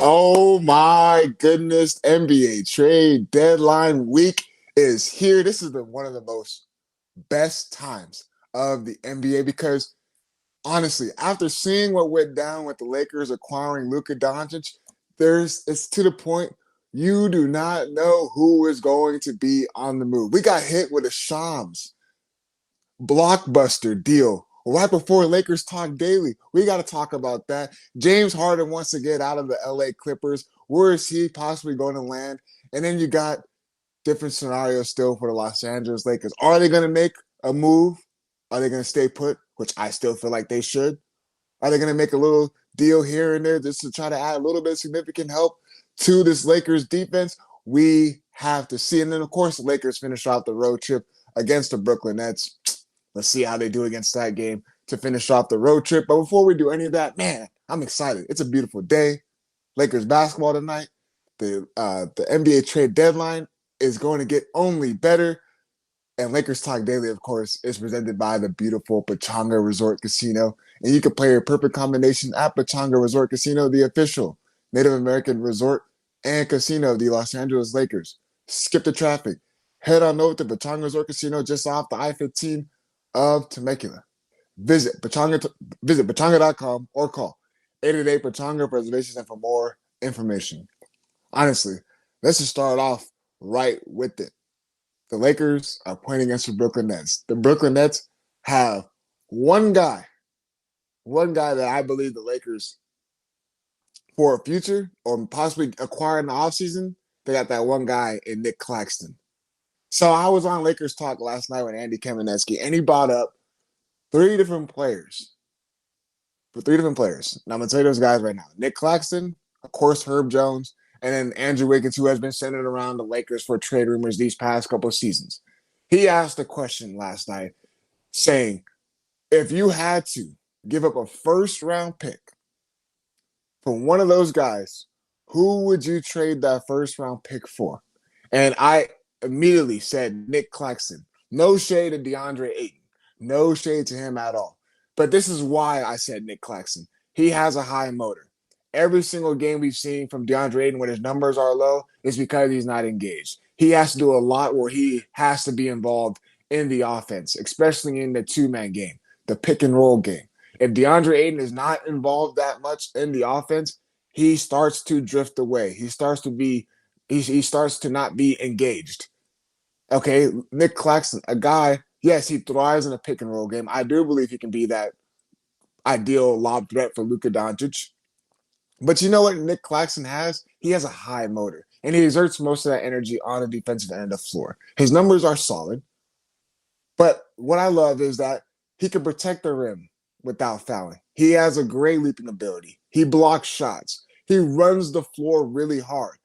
Oh my goodness, NBA trade deadline week is here. This is one of the most best times of the NBA because honestly, after seeing what went down with the Lakers acquiring Luka Doncic, it's to the point you do not know who is going to be on the move. We got hit with a Shams blockbuster deal right before Lakers Talk Daily. We got to talk about that. James Harden wants to get out of the LA Clippers. Where is he possibly going to land? And then you got different scenarios still for the Los Angeles Lakers. Are they going to make a move? Are they going to stay put? Which I still feel like they should. Are they going to make a little deal here and there just to try to add a little bit of significant help to this Lakers defense? We have to see. And then, of course, the Lakers finish off the road trip against the Brooklyn Nets. Let's see how they do against that game to finish off the road trip. But before we do any of that, man, I'm excited. It's a beautiful day. Lakers basketball tonight. The NBA trade deadline is going to get only better. And Lakers Talk Daily, of course, is presented by the beautiful Pechanga Resort Casino. And you can play your perfect combination at Pechanga Resort Casino, the official Native American resort and casino of the Los Angeles Lakers. Skip the traffic. Head on over to Pechanga Resort Casino just off the I-15 of Temecula. Visit Pechanga.com or call 888 Pechanga for reservations and for more information. Honestly, let's just start off right with it. The Lakers are playing against the Brooklyn Nets. The Brooklyn Nets have one guy that I believe the Lakers, for a future or possibly acquire in the offseason, they got that one guy in Nick Claxton. So I was on Lakers Talk last night with Andy Kamenetsky, and he brought up three different players. Now, I'm going to tell you those guys right now. Nick Claxton, of course, Herb Jones, and then Andrew Wiggins, who has been centered around the Lakers for trade rumors these past couple of seasons. He asked a question last night saying, if you had to give up a first-round pick for one of those guys, who would you trade that first-round pick for? And I immediately said Nick Claxton. No shade to DeAndre Ayton. No shade to him at all. But this is why I said Nick Claxton. He has a high motor. Every single game we've seen from DeAndre Ayton when his numbers are low is because he's not engaged. He has to do a lot where he has to be involved in the offense, especially in the two-man game, the pick-and-roll game. If DeAndre Ayton is not involved that much in the offense, he starts to drift away. He starts to not be engaged. Okay, Nick Claxton, a guy, yes, he thrives in a pick-and-roll game. I do believe he can be that ideal lob threat for Luka Doncic. But you know what Nick Claxton has? He has a high motor, and he exerts most of that energy on the defensive end of the floor. His numbers are solid, but what I love is that he can protect the rim without fouling. He has a great leaping ability. He blocks shots. He runs the floor really hard.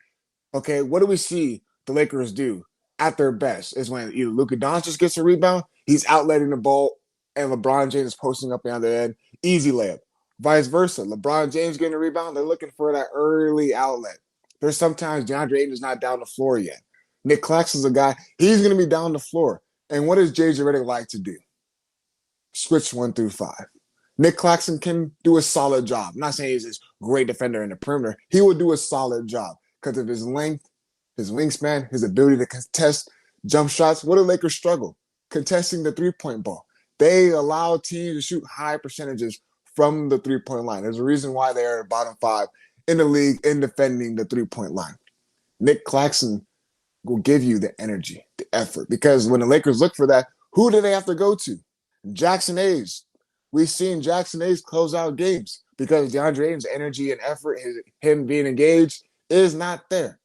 Okay, what do we see the Lakers do at their best is when either Luka Doncic gets a rebound, he's outletting the ball, and LeBron James is posting up on the end. Easy layup. Vice versa. LeBron James getting a rebound, they're looking for that early outlet. There's sometimes DeAndre Ayton is not down the floor yet. Nick Claxton's a guy, he's going to be down the floor. And what does JJ Redick like to do? Switch 1 through 5. Nick Claxton can do a solid job. I'm not saying he's this great defender in the perimeter. He will do a solid job because of his length, his wingspan, his ability to contest jump shots. What do Lakers struggle? Contesting the three-point ball. They allow teams to shoot high percentages from the three-point line. There's a reason why they are bottom 5 in the league in defending the three-point line. Nick Claxton will give you the energy, the effort, because when the Lakers look for that, who do they have to go to? Jackson Hayes. We've seen Jackson Hayes close out games because DeAndre Ayton's energy and effort, him being engaged, is not there.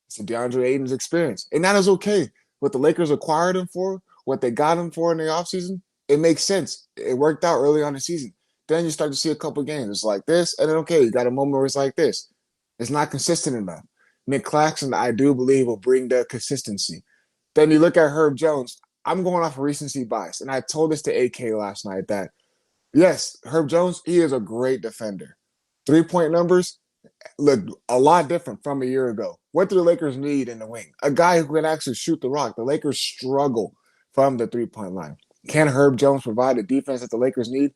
It's DeAndre Ayton's experience. And that is okay. What the Lakers acquired him for, what they got him for in the offseason, it makes sense. It worked out early on the season. Then you start to see a couple games. It's like this, and then, okay, you got a moment where it's like this. It's not consistent enough. Nick Claxton, I do believe, will bring the consistency. Then you look at Herb Jones. I'm going off of recency bias, and I told this to AK last night that, yes, Herb Jones, he is a great defender. Three-point numbers look a lot different from a year ago. What do the Lakers need in the wing? A guy who can actually shoot the rock. The Lakers struggle from the three-point line. Can Herb Jones provide the defense that the Lakers need?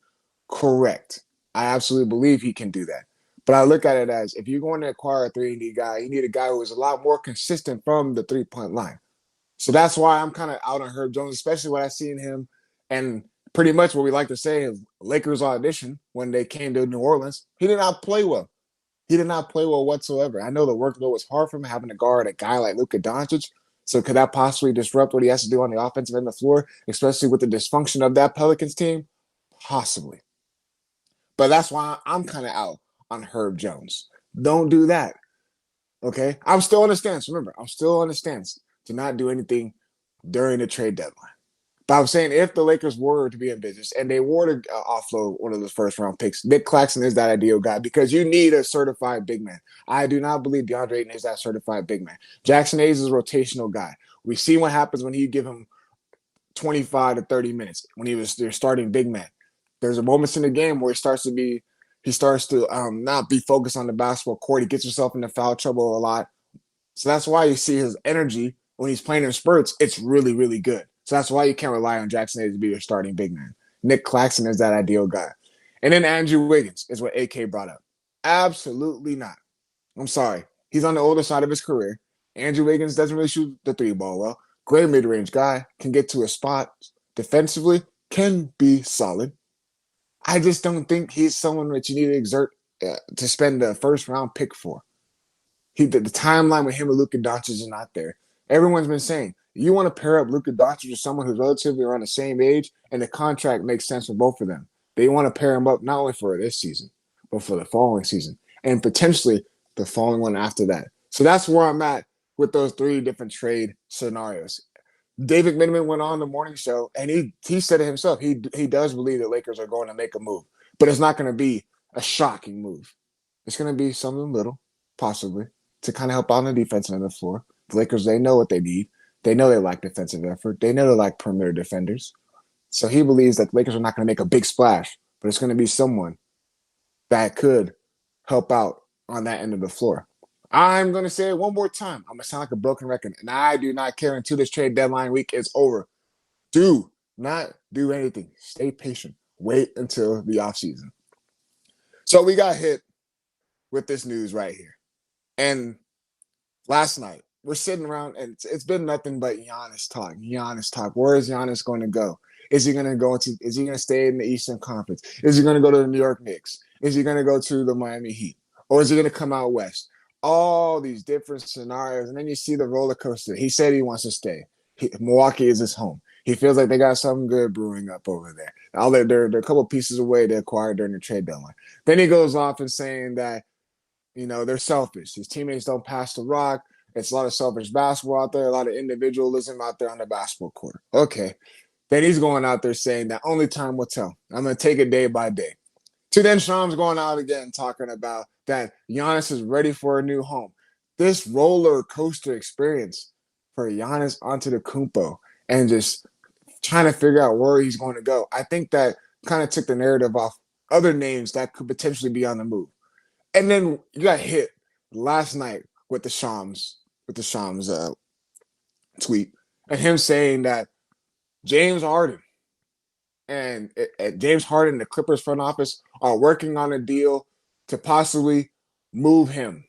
Correct. I absolutely believe he can do that. But I look at it as if you're going to acquire a 3-and-D guy, you need a guy who is a lot more consistent from the 3-point line. So that's why I'm kind of out on Herb Jones, especially what I seen him and pretty much what we like to say is Lakers audition when they came to New Orleans. He did not play well. He did not play well whatsoever. I know the workload was hard for him having to guard a guy like Luka Doncic. So could that possibly disrupt what he has to do on the offensive end of the floor, especially with the dysfunction of that Pelicans team? Possibly. But that's why I'm kind of out on Herb Jones. Don't do that. Okay? I'm still on the stance. Remember, I'm still on the stance to not do anything during the trade deadline. But I'm saying if the Lakers were to be in business and they were to offload one of those first round picks, Nick Claxton is that ideal guy because you need a certified big man. I do not believe DeAndre Ayton is that certified big man. Jackson Hayes is a rotational guy. We see what happens when you give him 25 to 30 minutes when he was their starting big man. There's a moments in the game where he starts to not be focused on the basketball court. He gets himself into foul trouble a lot. So that's why you see his energy when he's playing in spurts. It's really, really good. So that's why you can't rely on Jackson Hayes to be your starting big man. Nick Claxton is that ideal guy. And then Andrew Wiggins is what AK brought up. Absolutely not. I'm sorry. He's on the older side of his career. Andrew Wiggins doesn't really shoot the three ball well. Great mid-range guy. Can get to a spot defensively. Can be solid. I just don't think he's someone that you need to exert to spend the first round pick for. The timeline with him and Luka Doncic is not there. Everyone's been saying, you want to pair up Luka Doncic with someone who's relatively around the same age, and the contract makes sense for both of them. They want to pair him up not only for this season, but for the following season, and potentially the following one after that. So that's where I'm at with those three different trade scenarios. David Miniman went on the morning show, and he said it himself. He does believe the Lakers are going to make a move, but it's not going to be a shocking move. It's going to be something little, possibly, to kind of help out on the defensive end of the floor. The Lakers, they know what they need. They know they lack defensive effort. They know they lack perimeter defenders. So he believes that the Lakers are not going to make a big splash, but it's going to be someone that could help out on that end of the floor. I'm going to say it one more time. I'm going to sound like a broken record, and I do not care until this trade deadline week is over. Do not do anything. Stay patient. Wait until the offseason. So we got hit with this news right here. And last night, we're sitting around, and it's been nothing but Giannis talk. Giannis talk. Where is Giannis going to go? Is he going to stay in the Eastern Conference? Is he going to go to the New York Knicks? Is he going to go to the Miami Heat? Or is he going to come out west? All these different scenarios, and then you see the roller coaster. He said he wants to stay. Milwaukee is his home. He feels like they got something good brewing up over there. They're a couple pieces away they acquired during the trade deadline. Then he goes off and saying that, they're selfish. His teammates don't pass the rock. It's a lot of selfish basketball out there, a lot of individualism out there on the basketball court. Okay. Then he's going out there saying that only time will tell. I'm going to take it day by day. To then Shams going out again talking about that Giannis is ready for a new home. This roller coaster experience for Giannis Antetokounmpo and just trying to figure out where he's going to go. I think that kind of took the narrative off other names that could potentially be on the move. And then you got hit last night with the Shams tweet and him saying that James Harden and the Clippers front office are working on a deal to possibly move him.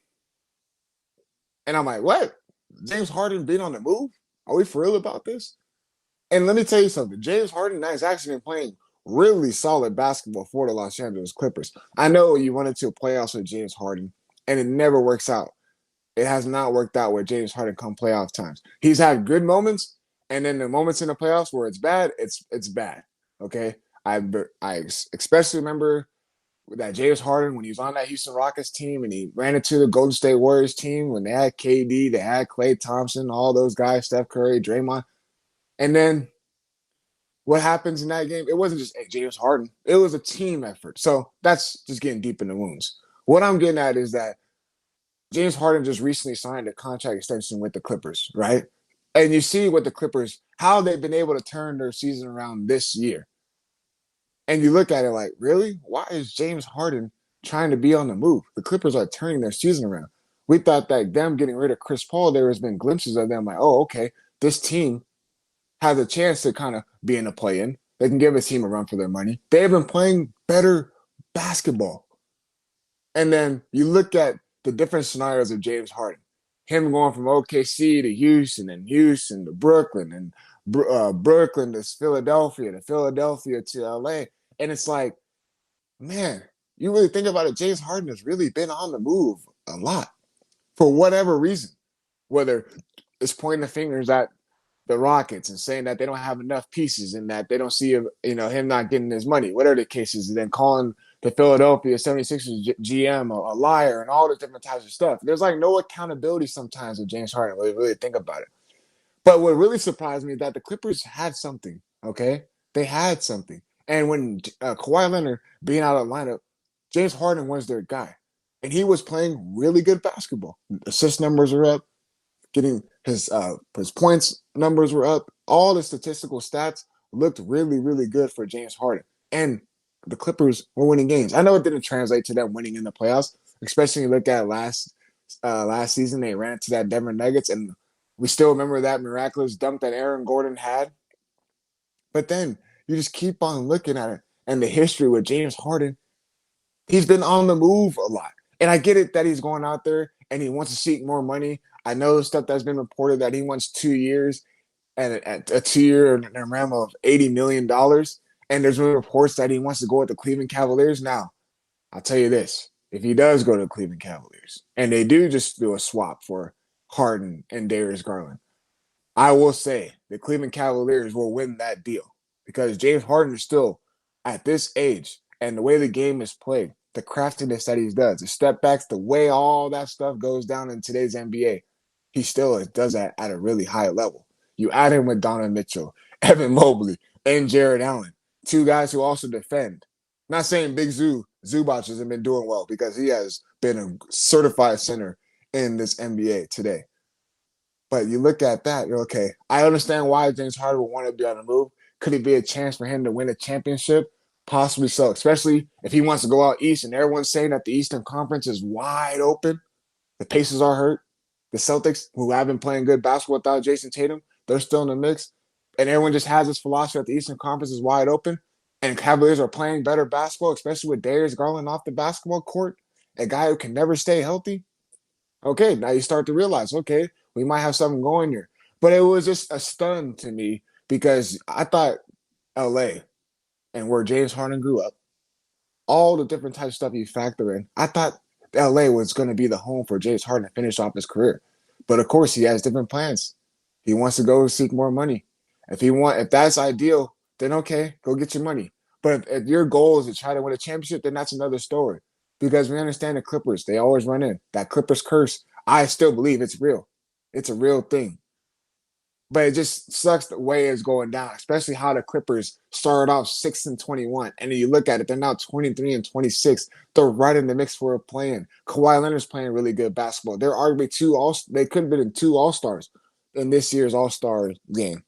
And I'm like, what? James Harden being on the move? Are we for real about this? And let me tell you something. James Harden has actually been playing really solid basketball for the Los Angeles Clippers. I know you went into playoffs with James Harden, and it never works out. It has not worked out with James Harden come playoff times. He's had good moments, and then the moments in the playoffs where it's bad, it's bad. Okay? I especially remember that James Harden when he was on that Houston Rockets team and he ran into the Golden State Warriors team when they had KD, they had Klay Thompson, all those guys, Steph Curry, Draymond. And then what happens in that game? It wasn't just James Harden. It was a team effort. So that's just getting deep in the wounds. What I'm getting at is that James Harden just recently signed a contract extension with the Clippers, right? And you see what the Clippers, how they've been able to turn their season around this year. And you look at it like, really? Why is James Harden trying to be on the move? The Clippers are turning their season around. We thought that them getting rid of Chris Paul, there has been glimpses of them like, oh, okay, this team has a chance to kind of be in a play-in. They can give a team a run for their money. They have been playing better basketball. And then you look at the different scenarios of James Harden. Him going from OKC to Houston to Brooklyn, and Brooklyn to Philadelphia to LA. And it's like, man, you really think about it, James Harden has really been on the move a lot for whatever reason. Whether it's pointing the fingers at the Rockets and saying that they don't have enough pieces and that they don't see him not getting his money, whatever the case is, and then calling the Philadelphia 76ers GM a liar and all this different types of stuff. There's like no accountability sometimes with James Harden when you really think about it. But what really surprised me is that the Clippers had something, okay? They had something. And when Kawhi Leonard being out of the lineup, James Harden was their guy. And he was playing really good basketball. Assist numbers are up, getting his points numbers were up. All the statistical stats looked really, really good for James Harden. And the Clippers were winning games. I know it didn't translate to them winning in the playoffs, especially when you look at last season. They ran to that Denver Nuggets, and we still remember that miraculous dunk that Aaron Gordon had. But then you just keep on looking at it and the history with James Harden. He's been on the move a lot. And I get it that he's going out there and he wants to seek more money. I know stuff that's been reported that he wants 2 years and a 2-year realm of $80 million. And there's been reports that he wants to go with the Cleveland Cavaliers. Now, I'll tell you this. If he does go to the Cleveland Cavaliers and they do just do a swap for Harden and Darius Garland, I will say the Cleveland Cavaliers will win that deal because James Harden is still at this age and the way the game is played, the craftiness that he does, the step backs, the way all that stuff goes down in today's NBA, he still does that at a really high level. You add him with Donovan Mitchell, Evan Mobley, and Jared Allen, two guys who also defend. Not saying Big Zubac hasn't been doing well because he has been a certified center in this NBA today. But you look at that, you're okay. I understand why James Harden would want to be on the move. Could it be a chance for him to win a championship? Possibly so, especially if he wants to go out east and everyone's saying that the Eastern Conference is wide open. The Pacers are hurt. The Celtics, who have been playing good basketball without Jason Tatum, they're still in the mix. And everyone just has this philosophy that the Eastern Conference is wide open. And Cavaliers are playing better basketball, especially with Darius Garland off the basketball court, a guy who can never stay healthy. Okay, now you start to realize, okay, we might have something going here. But it was just a stun to me because I thought LA and where James Harden grew up, all the different types of stuff you factor in, I thought LA was going to be the home for James Harden to finish off his career. But of course, he has different plans. He wants to go seek more money. If that's ideal, then okay, go get your money. But if your goal is to try to win a championship, then that's another story. Because we understand the Clippers, they always run in. That Clippers curse, I still believe it's real. It's a real thing. But it just sucks the way it's going down, especially how the Clippers started off 6-21. And then you look at it, they're now 23-26. They're right in the mix for a play-in. Kawhi Leonard's playing really good basketball. They're arguably they could have been in 2 All-Stars in this year's All-Star game.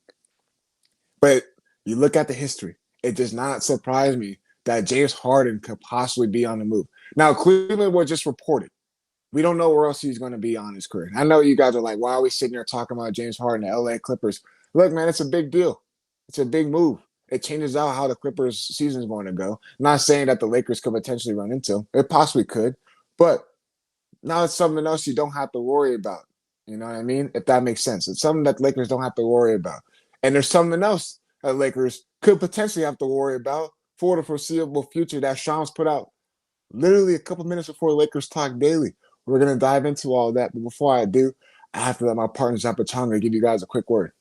But you look at the history, it does not surprise me that James Harden could possibly be on the move. Now, Cleveland was just reported. We don't know where else he's going to be on his career. I know you guys are like, why are we sitting here talking about James Harden, the LA Clippers? Look, man, it's a big deal. It's a big move. It changes out how the Clippers season is going to go. I'm not saying that the Lakers could potentially run into. It possibly could. But now it's something else you don't have to worry about. You know what I mean? If that makes sense. It's something that the Lakers don't have to worry about. And there's something else that Lakers could potentially have to worry about for the foreseeable future that Shams put out literally a couple minutes before Lakers Talk Daily. We're going to dive into all that. But before I do, I have to let my partner, Zapachanga, give you guys a quick word.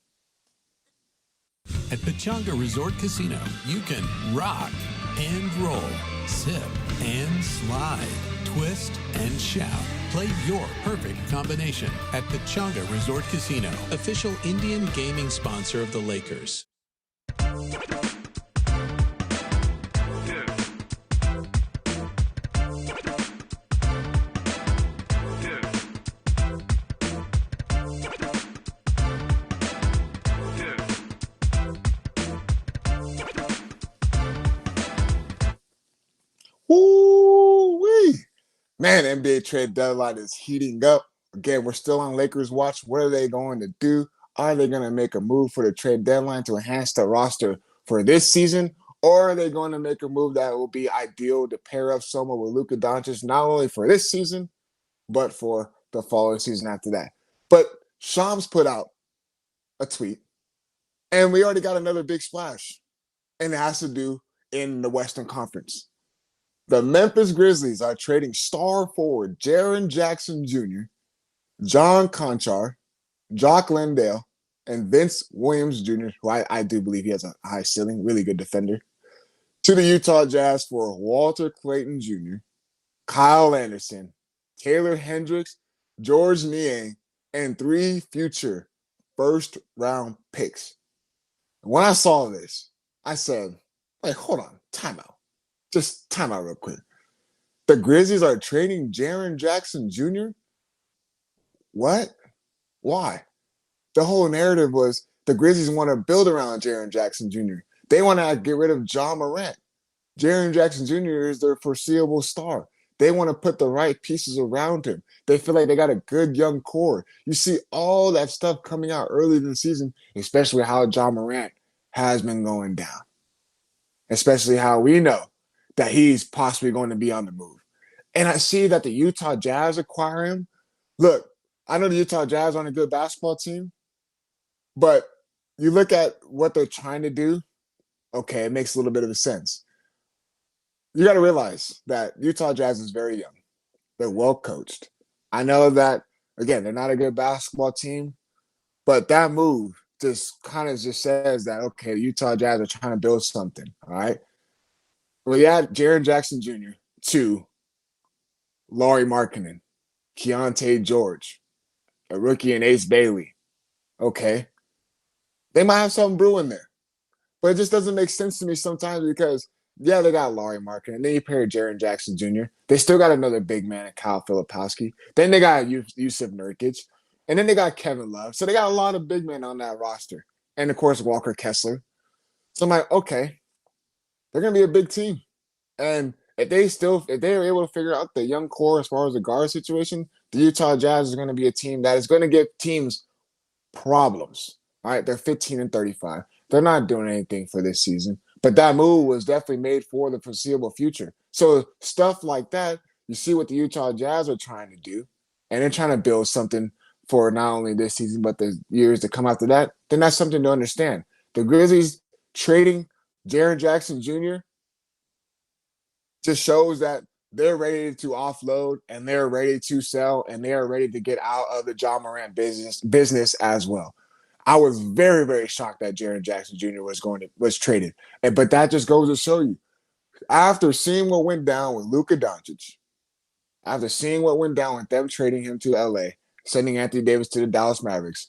At Pechanga Resort Casino, you can rock and roll, sip and slide, twist and shout. Play your perfect combination at Pechanga Resort Casino, official Indian gaming sponsor of the Lakers. Woo-wee. Man, NBA trade deadline is heating up. Again, we're still on Lakers watch. What are they going to do? Are they going to make a move for the trade deadline to enhance the roster for this season? Or are they going to make a move that will be ideal to pair up someone with Luka Doncic, not only for this season, but for the following season after that? But Shams put out a tweet, and we already got another big splash, and it has to do in the Western Conference. The Memphis Grizzlies are trading star forward Jaren Jackson Jr., John Conchar, Jock Landale, and Vince Williams Jr., who I do believe he has a high ceiling, really good defender, to the Utah Jazz for Walter Clayton Jr., Kyle Anderson, Taylor Hendricks, George Niang, and 3 future first-round picks. When I saw this, I said, wait, hold on, timeout. Just timeout real quick. The Grizzlies are trading Jaren Jackson Jr.? What? Why? The whole narrative was the Grizzlies want to build around Jaren Jackson Jr. They want to get rid of Ja Morant. Jaren Jackson Jr. is their foreseeable star. They want to put the right pieces around him. They feel like they got a good young core. You see all that stuff coming out early in the season, especially how Ja Morant has been going down. Especially how we know that he's possibly going to be on the move. And I see that the Utah Jazz acquire him. Look, I know the Utah Jazz aren't a good basketball team, but you look at what they're trying to do, okay, it makes a little bit of a sense. You got to realize that Utah Jazz is very young. They're well coached. I know that, again, they're not a good basketball team, but that move just kind of just says that, okay, the Utah Jazz are trying to build something, all right? Well, you had Jaren Jackson Jr. to Lauri Markkanen, Keontae George, a rookie in Ace Bailey. Okay. They might have something brewing there. But it just doesn't make sense to me sometimes because, yeah, they got Lauri Markkanen, and then you pair Jaren Jackson Jr. They still got another big man in Kyle Filipowski. Then they got Yusuf Nurkic. And then they got Kevin Love. So they got a lot of big men on that roster. And, of course, Walker Kessler. So I'm like, okay, they're going to be a big team. And if they are able to figure out the young core as far as the guard situation, the Utah Jazz is going to be a team that is going to give teams problems. All right, they're 15-35. They're not doing anything for this season. But that move was definitely made for the foreseeable future. So stuff like that, you see what the Utah Jazz are trying to do, and they're trying to build something for not only this season but the years to come after that, then that's something to understand. The Grizzlies trading Jaren Jackson Jr. just shows that they're ready to offload and they're ready to sell and they are ready to get out of the Ja Morant business as well. I was very, very shocked that Jaren Jackson Jr. was traded. But that just goes to show you, after seeing what went down with Luka Doncic, after seeing what went down with them trading him to LA, sending Anthony Davis to the Dallas Mavericks,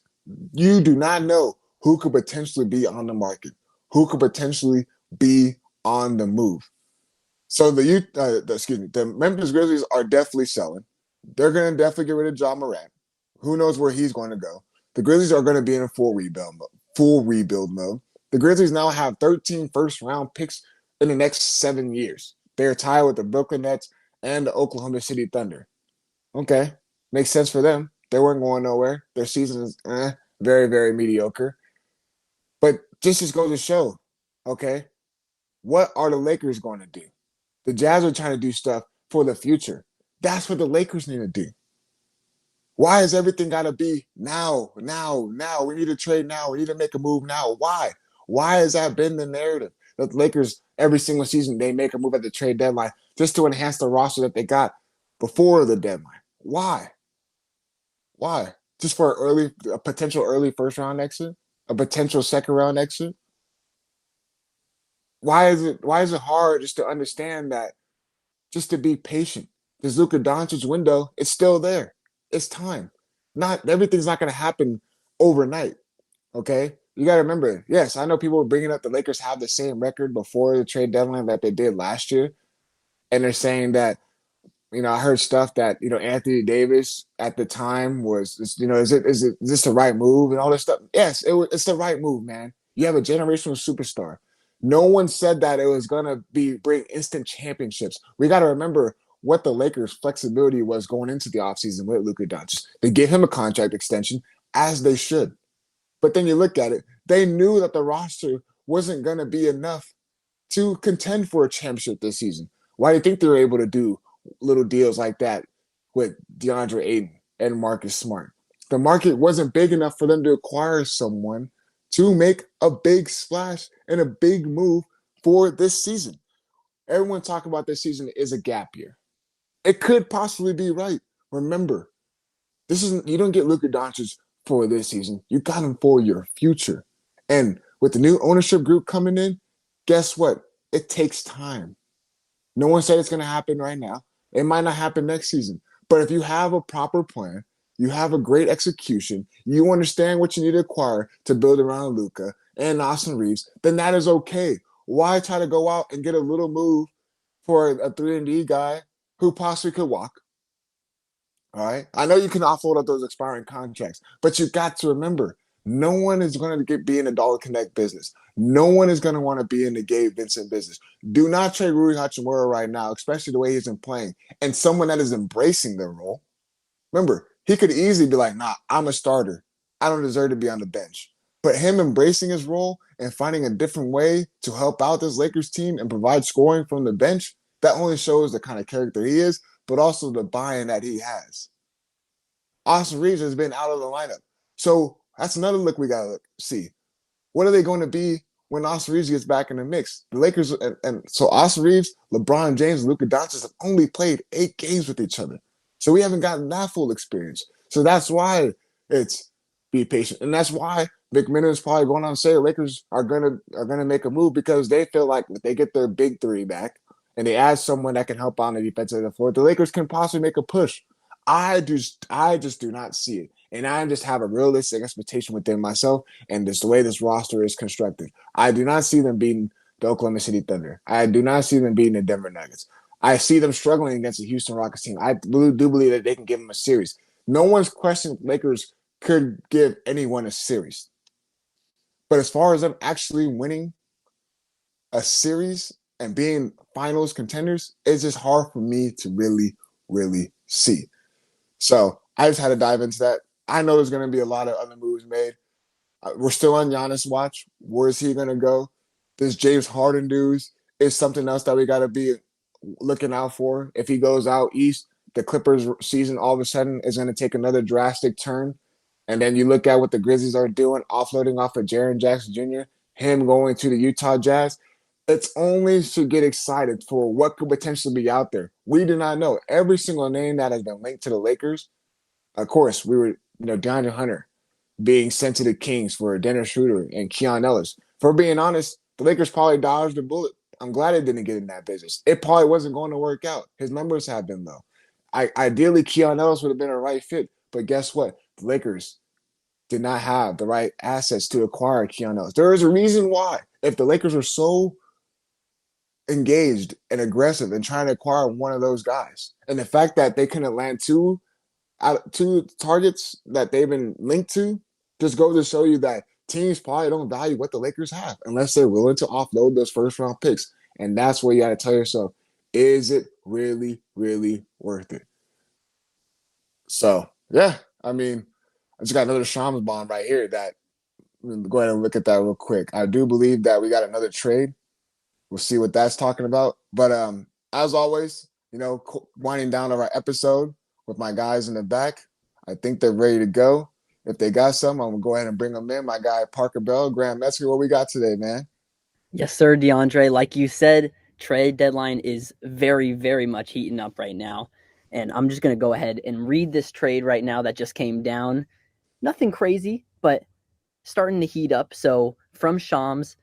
you do not know who could potentially be on the market, who could potentially be on the move. So the Memphis Grizzlies are definitely selling. They're going to definitely get rid of Ja Morant. Who knows where he's going to go? The Grizzlies are going to be in a full rebuild mode. The Grizzlies now have 13 first-round picks in the next 7 years. They're tied with the Brooklyn Nets and the Oklahoma City Thunder. Okay, makes sense for them. They weren't going nowhere. Their season is very, very mediocre. But just goes to show, okay, what are the Lakers going to do? The Jazz are trying to do stuff for the future. That's what the Lakers need to do. Why has everything got to be now? We need to trade now. We need to make a move now. Why? Why has that been the narrative? The Lakers, every single season, they make a move at the trade deadline just to enhance the roster that they got before the deadline. Why? Just for a potential early first-round exit? A potential second-round exit? Why is it hard just to understand that, just to be patient? This Luka Doncic window, it's still there. It's time. Not everything's not going to happen overnight. Okay, you got to remember. Yes, I know people are bringing up the Lakers have the same record before the trade deadline that they did last year, and they're saying that. I heard stuff that Anthony Davis at the time was. Is this the right move and all this stuff? Yes, it's the right move, man. You have a generational superstar. No one said that it was gonna bring instant championships. We got to remember what the Lakers' flexibility was going into the offseason with Luka Doncic. They gave him a contract extension, as they should. But then you look at it, they knew that the roster wasn't going to be enough to contend for a championship this season. Why do you think they're able to do little deals like that with DeAndre Ayton and Marcus Smart? The market wasn't big enough for them to acquire someone to make a big splash and a big move for this season. Everyone talking about this season is a gap year. It could possibly be right. Remember, this isn't you don't get Luka Doncic for this season. You got him for your future. And with the new ownership group coming in, guess what? It takes time. No one said it's going to happen right now. It might not happen next season. But if you have a proper plan, you have a great execution, you understand what you need to acquire to build around Luka and Austin Reeves, then that is okay. Why try to go out and get a little move for a 3-and-D guy who possibly could walk? All right. I know you can offload up those expiring contracts, but you got to remember, no one is going to be in the Dollar Connect business. No one is going to want to be in the Gabe Vincent business. Do not trade Rui Hachimura right now, especially the way he's been playing, and someone that is embracing their role. Remember, he could easily be like, nah, I'm a starter. I don't deserve to be on the bench. But him embracing his role and finding a different way to help out this Lakers team and provide scoring from the bench, that only shows the kind of character he is, but also the buy-in that he has. Austin Reeves has been out of the lineup. So that's another look we got to see. What are they going to be when Austin Reeves gets back in the mix? The Lakers, and so Austin Reeves, LeBron James, and Luka Doncic have only played 8 games with each other. So we haven't gotten that full experience. So that's why it's be patient. And that's why McMillan is probably going on to say the Lakers are gonna make a move, because they feel like if they get their big three back and they add someone that can help on the defensive end of the floor, the Lakers can possibly make a push. I just do not see it. And I just have a realistic expectation within myself and just the way this roster is constructed. I do not see them beating the Oklahoma City Thunder. I do not see them beating the Denver Nuggets. I see them struggling against the Houston Rockets team. I do believe that they can give them a series. No one's questioning Lakers could give anyone a series. But as far as them actually winning a series and being finals contenders, it's just hard for me to really, really see. So I just had to dive into that. I know there's going to be a lot of other moves made. We're still on Giannis' watch. Where is he going to go? This James Harden news is something else that we got to be looking out for. If he goes out east, the Clippers season all of a sudden is going to take another drastic turn. And then you look at what the Grizzlies are doing, offloading off of Jaren Jackson Jr., him going to the Utah Jazz. It's only to get excited for what could potentially be out there. We do not know. Every single name that has been linked to the Lakers, of course, we were, DeAndre Hunter being sent to the Kings for Dennis Schroeder and Keon Ellis. For being honest, the Lakers probably dodged a bullet. I'm glad they didn't get in that business. It probably wasn't going to work out. His numbers have been low. Ideally, Keon Ellis would have been a right fit, but guess what? The Lakers did not have the right assets to acquire Keon Ellis. There is a reason why. If the Lakers were so engaged and aggressive in trying to acquire one of those guys, and the fact that they couldn't land two targets that they've been linked to, just goes to show you that teams probably don't value what the Lakers have unless they're willing to offload those first round picks. And that's where you got to tell yourself, is it really, really worth it? So, yeah, I mean, I just got another Shams bomb right here that go ahead and look at that real quick. I do believe that we got another trade. We'll see what that's talking about. But as always, winding down of our episode with my guys in the back, I think they're ready to go. If they got some, I'm going to go ahead and bring them in. My guy, Parker Bell, Graham Metzger, what we got today, man? Yes, sir, DeAndre. Like you said, trade deadline is very, very much heating up right now. And I'm just going to go ahead and read this trade right now that just came down. Nothing crazy, but starting to heat up. So from Shams,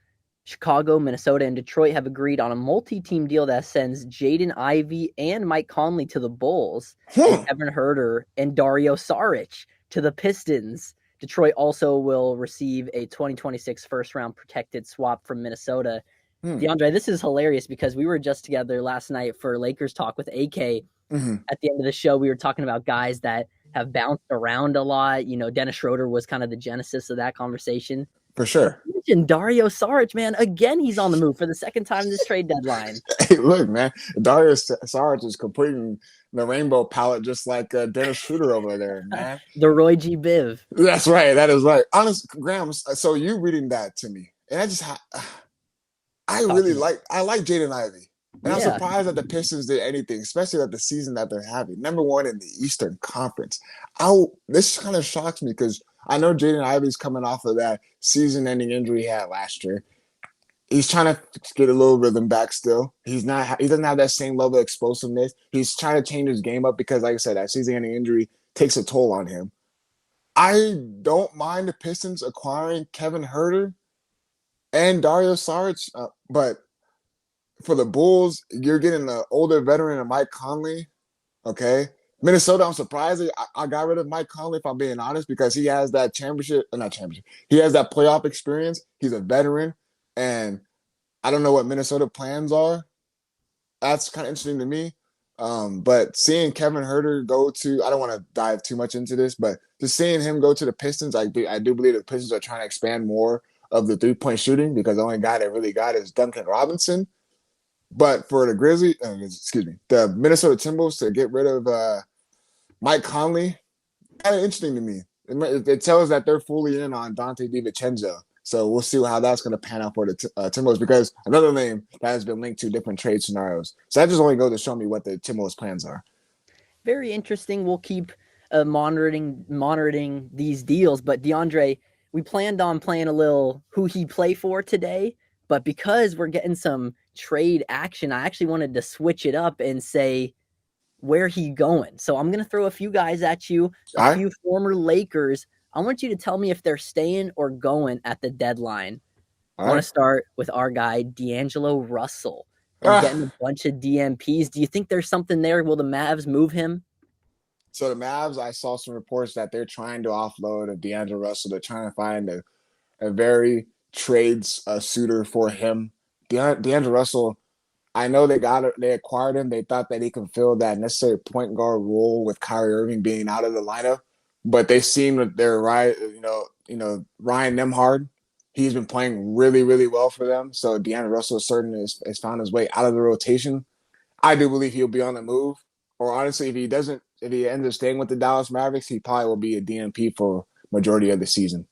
Chicago, Minnesota, and Detroit have agreed on a multi-team deal that sends Jaden Ivey and Mike Conley to the Bulls, and Kevin Huerter and Dario Saric to the Pistons. Detroit also will receive a 2026 first-round protected swap from Minnesota. DeAndre, this is hilarious because we were just together last night for Lakers Talk with AK. At the end of the show, we were talking about guys that have bounced around a lot. Dennis Schroeder was kind of the genesis of that conversation. For sure. And Dario Saric, man, again, he's on the move for the second time this trade deadline. Hey, look, man, Dario Saric is completing the rainbow palette just like Dennis Schroeder over there, man. The Roy G. Biv. That's right. That is right. Honest, Graham, so you reading that to me, and I just talking. I like Jaden Ivey. And I'm Yeah, surprised that the Pistons did anything, especially at the season that they're having. Number one in the Eastern Conference. This kind of shocks me because I know Jaden Ivey's coming off of that season-ending injury he had last year. He's trying to get a little rhythm back still. He doesn't have that same level of explosiveness. He's trying to change his game up because, like I said, that season-ending injury takes a toll on him. I don't mind the Pistons acquiring Kevin Herter and Dario Saric, but for the Bulls, you're getting the older veteran of Mike Conley. Okay. Minnesota, I'm surprised I got rid of Mike Conley, if I'm being honest, because he has that not championship. He has that playoff experience. He's a veteran. And I don't know what Minnesota plans are. That's kind of interesting to me. But seeing Kevin Herter go to, I don't want to dive too much into this, but just seeing him go to the Pistons, I do believe the Pistons are trying to expand more of the 3-point shooting because the only guy that really got is Duncan Robinson. But for the the Minnesota Timberwolves to get rid of Mike Conley, kind of interesting to me. It tells that they're fully in on Dante DiVincenzo. So we'll see how that's going to pan out for the Timberwolves because another name that has been linked to different trade scenarios. So that just only goes to show me what the Timberwolves' plans are. very interesting. We'll keep monitoring these deals. But DeAndre, we planned on playing a little who he play for today, but because we're getting some trade action, I actually wanted to switch it up and say where he going. So I'm going to throw a few guys at you, a All right. few former Lakers. I want you to tell me if they're staying or going at the deadline. All I want right. to start with our guy, D'Angelo Russell. Been Ah. getting a bunch of DMPs. Do you think there's something there? Will the Mavs move him? So the Mavs, I saw some reports that they're trying to offload a D'Angelo Russell. They're trying to find a very trades suitor for him. D'Angelo Russell, I know they acquired him. They thought that he can fill that necessary point guard role with Kyrie Irving being out of the lineup. But they seem that they're right. Ryan Nembhard, he's been playing really, really well for them. So D'Angelo Russell certainly has found his way out of the rotation. I do believe he'll be on the move. Or honestly, if he ends up staying with the Dallas Mavericks, he probably will be a DMP for majority of the season.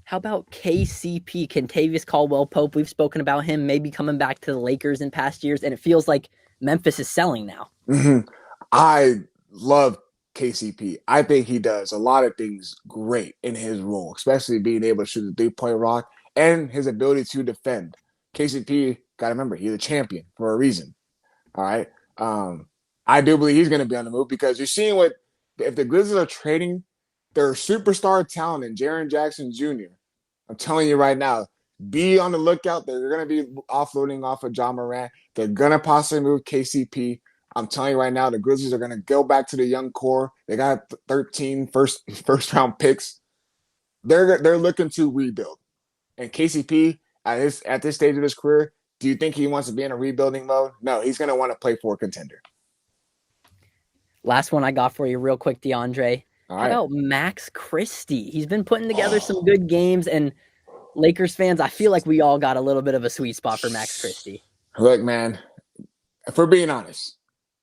How about KCP, Kentavious Caldwell Pope? We've spoken about him maybe coming back to the Lakers in past years, and it feels like Memphis is selling now. Mm-hmm. I love KCP. I think he does a lot of things great in his role, especially being able to shoot the 3-point rock and his ability to defend. KCP, got to remember, he's a champion for a reason. All right. I do believe he's going to be on the move because you're seeing if the Grizzlies are trading their superstar talent in Jaren Jackson Jr., I'm telling you right now, be on the lookout. They're going to be offloading off of John Morant. They're going to possibly move KCP. I'm telling you right now, the Grizzlies are going to go back to the young core. They got 13 first round picks. They're looking to rebuild. And KCP at this stage of his career, do you think he wants to be in a rebuilding mode? No, he's going to want to play for a contender. Last one I got for you, real quick, DeAndre. All How right. about Max Christie? He's been putting together some good games, and Lakers fans, I feel like we all got a little bit of a sweet spot for Max Christie. Look, man, if we're being honest,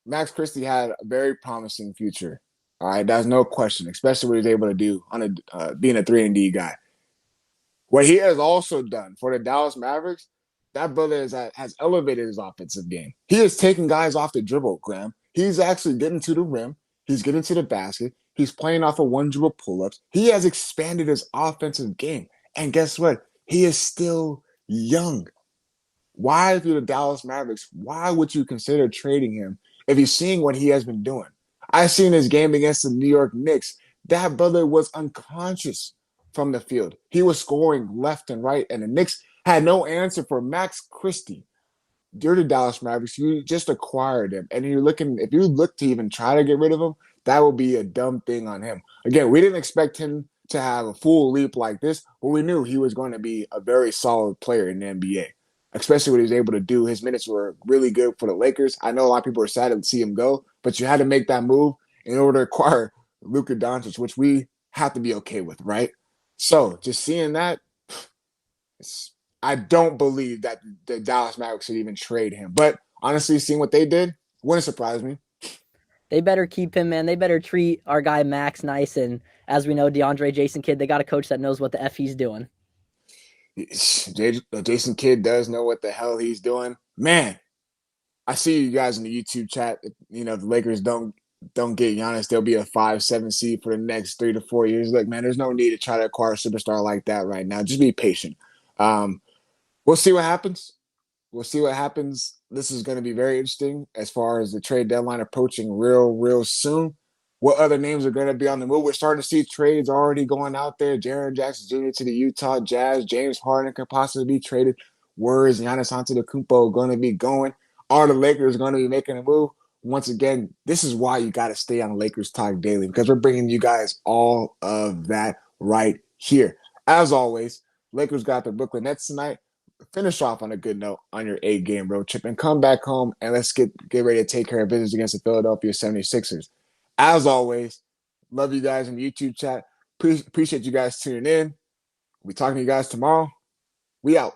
Max Christie had a very promising future. All right, that's no question, especially what he's able to do on being a 3-and-D guy. What he has also done for the Dallas Mavericks, that brother has elevated his offensive game. He is taking guys off the dribble, Graham. He's actually getting to the rim. He's getting to the basket. He's playing off of one dribble pull-ups. He has expanded his offensive game. And guess what? He is still young. Why, if you're the Dallas Mavericks, why would you consider trading him if you're seeing what he has been doing? I've seen his game against the New York Knicks. That brother was unconscious from the field. He was scoring left and right, and the Knicks had no answer for Max Christie. You're the Dallas Mavericks. You just acquired him, and if you look to even try to get rid of him, that would be a dumb thing on him. Again, we didn't expect him to have a full leap like this, but we knew he was going to be a very solid player in the NBA, especially what he was able to do. His minutes were really good for the Lakers. I know a lot of people are sad to see him go, but you had to make that move in order to acquire Luka Doncic, which we have to be okay with, right? So just seeing that, I don't believe that the Dallas Mavericks should even trade him. But honestly, seeing what they did wouldn't surprise me. They better keep him, man. They better treat our guy Max nice. And as we know, DeAndre Jason Kidd, they got a coach that knows what the F he's doing. Jason Kidd does know what the hell he's doing. Man, I see you guys in the YouTube chat. You know, if the Lakers don't get Giannis, they'll be a 5-7 seed for the next 3 to 4 years. Look, man, there's no need to try to acquire a superstar like that right now. Just be patient. Um, we'll see what happens. We'll see what happens. This is going to be very interesting as far as the trade deadline approaching real soon. What other names are going to be on the move? We're starting to see trades already going out there. Jaren Jackson Jr. to the Utah Jazz. James Harden could possibly be traded. Where is Giannis Antetokounmpo going to be going? Are the Lakers going to be making a move? Once again, this is why you got to stay on Lakers Talk Daily, because we're bringing you guys all of that right here. As always, Lakers got the Brooklyn Nets tonight. Finish off on a good note on your 8-game road trip and come back home and let's get ready to take care of business against the Philadelphia 76ers. As always, love you guys in the YouTube chat. Appreciate you guys tuning in. We'll be talking to you guys tomorrow. We out.